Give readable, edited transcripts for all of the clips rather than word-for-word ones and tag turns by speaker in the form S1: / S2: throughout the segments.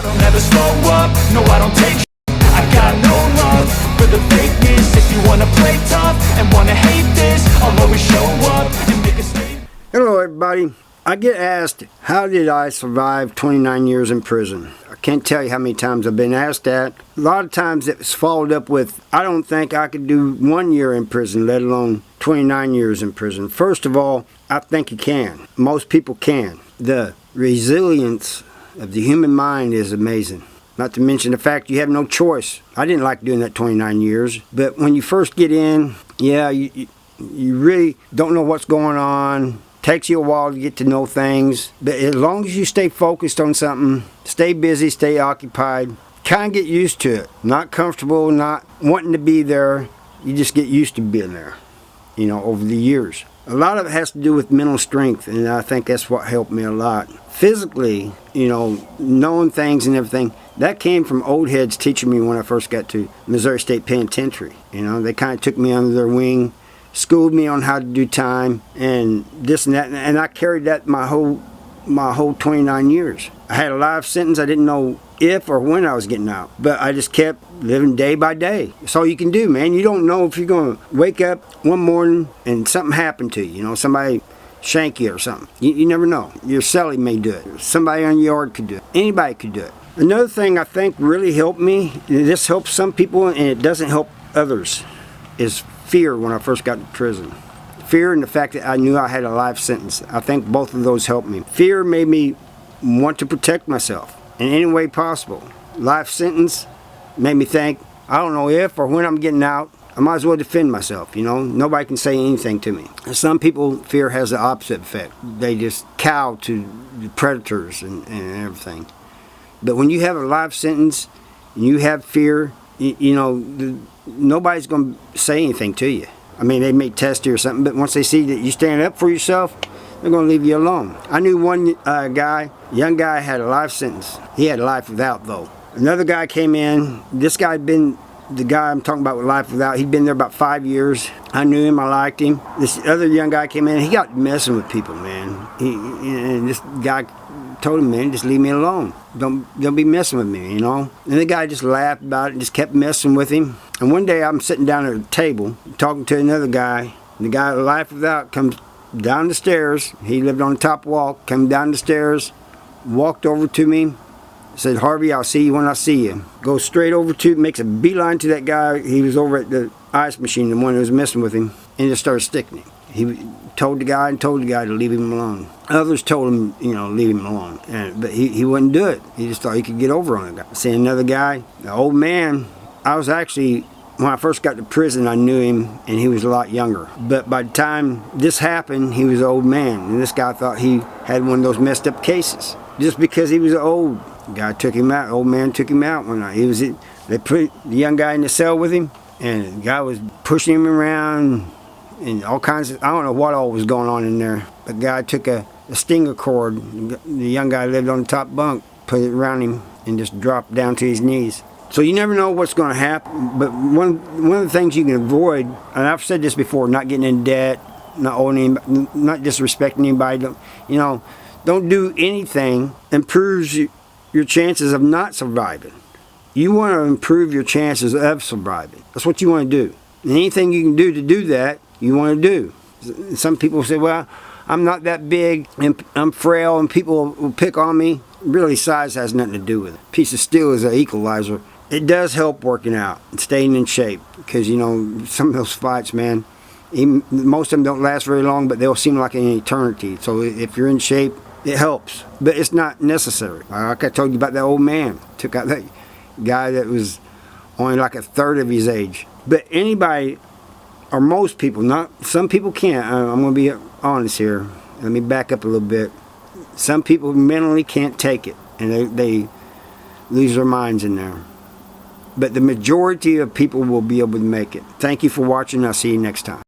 S1: I don't ever slow up, no I don't take I got no love for the fakeness. If you wanna play tough and wanna hate this, I'll always show up and make a statement.
S2: Hello everybody. I get asked, how did I survive 29 years in prison? I can't tell you how many times I've been asked that. A lot of times it's followed up with, I don't think I could do 1 year in prison, let alone 29 years in prison. First of all, I think you can. Most people can. The resilience of the human mind is amazing. Not to mention the fact you have no choice. I didn't like doing that 29 years, but when you first get in, yeah, you really don't know what's going on. Takes you a while to get to know things, but as long as you stay focused on something, stay busy, stay occupied, kind of get used to it. Not comfortable, not wanting to be there, you just get used to being there, you know, over the years. A lot of it has to do with mental strength, and I think that's what helped me a lot. Physically, you know, knowing things and everything, that came from old heads teaching me when I first got to Missouri State Penitentiary. You know, they kind of took me under their wing, schooled me on how to do time and this and that, and I carried that my whole 29 years. I had a life sentence. I didn't know if or when I was getting out, but I just kept living day by day. That's all you can do, man. You don't know if you're going to wake up one morning and something happened to you. You know, somebody shank you or something. You never know. Your cellie may do it. Somebody on your yard could do it. Anybody could do it. Another thing I think really helped me, this helps some people and it doesn't help others, is fear when I first got to prison. Fear and the fact that I knew I had a life sentence. I think both of those helped me. Fear made me want to protect myself in any way possible. Life sentence made me think, I don't know if or when I'm getting out, I might as well defend myself, you know. Nobody can say anything to me. Some people, fear has the opposite effect. They just cow to the predators and everything. But when you have a life sentence and you have fear, you know, nobody's going to say anything to you. I mean, they may test you or something, but once they see that you stand up for yourself, they're going to leave you alone. I knew one young guy had a life sentence. He had life without, though. Another guy came in. This guy had been, the guy I'm talking about with life without, he'd been there about 5 years. I knew him, I liked him. This other young guy came in, he got messing with people, man. And this guy told him, man, just leave me alone. Don't be messing with me, you know. And the guy just laughed about it and just kept messing with him. And one day I'm sitting down at a table talking to another guy. The guy with life without comes down the stairs. He lived on the top walk, came down the stairs, walked over to me, said, Harvey, I'll see you when I see you. Goes straight over to, makes a beeline to that guy. He was over at the ice machine, the one who was messing with him, and just started sticking him. He told the guy to leave him alone. Others told him, you know, leave him alone. But he wouldn't do it. He just thought he could get over on the guy. See another guy, the old man, I was actually, when I first got to prison, I knew him, and he was a lot younger. But by the time this happened, he was an old man. And this guy thought he had one of those messed up cases. Just because he was old. The guy took him out, old man took him out one night. They put the young guy in the cell with him, and the guy was pushing him around, and all kinds of, I don't know what all was going on in there. The guy took a stinger cord. The young guy lived on the top bunk, put it around him, and just dropped down to his knees. So you never know what's going to happen. But one of the things you can avoid, and I've said this before, not getting in debt, not owing anybody, not disrespecting anybody. Don't do anything that improves your chances of not surviving. You want to improve your chances of surviving. That's what you want to do. And anything you can do to do that, you want to do. Some people say, well, I'm not that big and I'm frail and people will pick on me. Really, size has nothing to do with it. A piece of steel is an equalizer. It does help working out and staying in shape because, you know, some of those fights, man, most of them don't last very long, but they'll seem like an eternity. So if you're in shape, it helps, but it's not necessary. Like I told you about that old man. Took out that guy that was only like a third of his age. But anybody, or most people, not some people can't. I'm going to be honest here. Let me back up a little bit. Some people mentally can't take it, and they lose their minds in there. But the majority of people will be able to make it. Thank you for watching. I'll see you next time.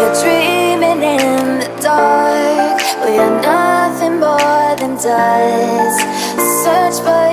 S3: We're dreaming in the dark. We are nothing more than dust. Search but